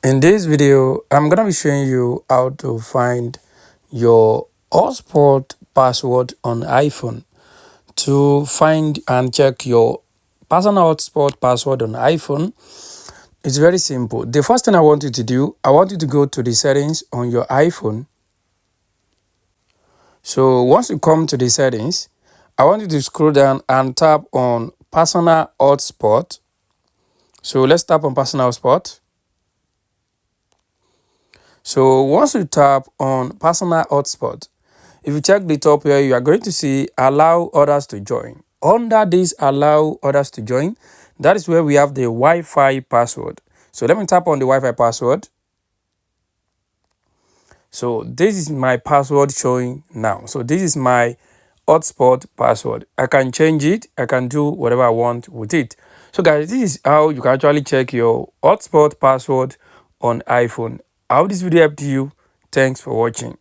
In this video, I'm gonna be showing you how to find your hotspot password on iPhone. To find and check your personal hotspot password on iPhone, it's very simple. The first thing I want you to do, I want you to go to the settings on your iPhone. So once you come to the settings, I want you to scroll down and tap on personal hotspot. So let's tap on personal hotspot. So once you tap on personal hotspot, if you check the top here, you are going to see allow others to join. Under this allow others to join, that is where we have the Wi-Fi password. So let me tap on the Wi-Fi password. So this is my password showing now. So this is my hotspot password. I can change it. I can do whatever I want with it. So guys, this is how you can actually check your hotspot password on iPhone. I hope this video helped you. Thanks for watching.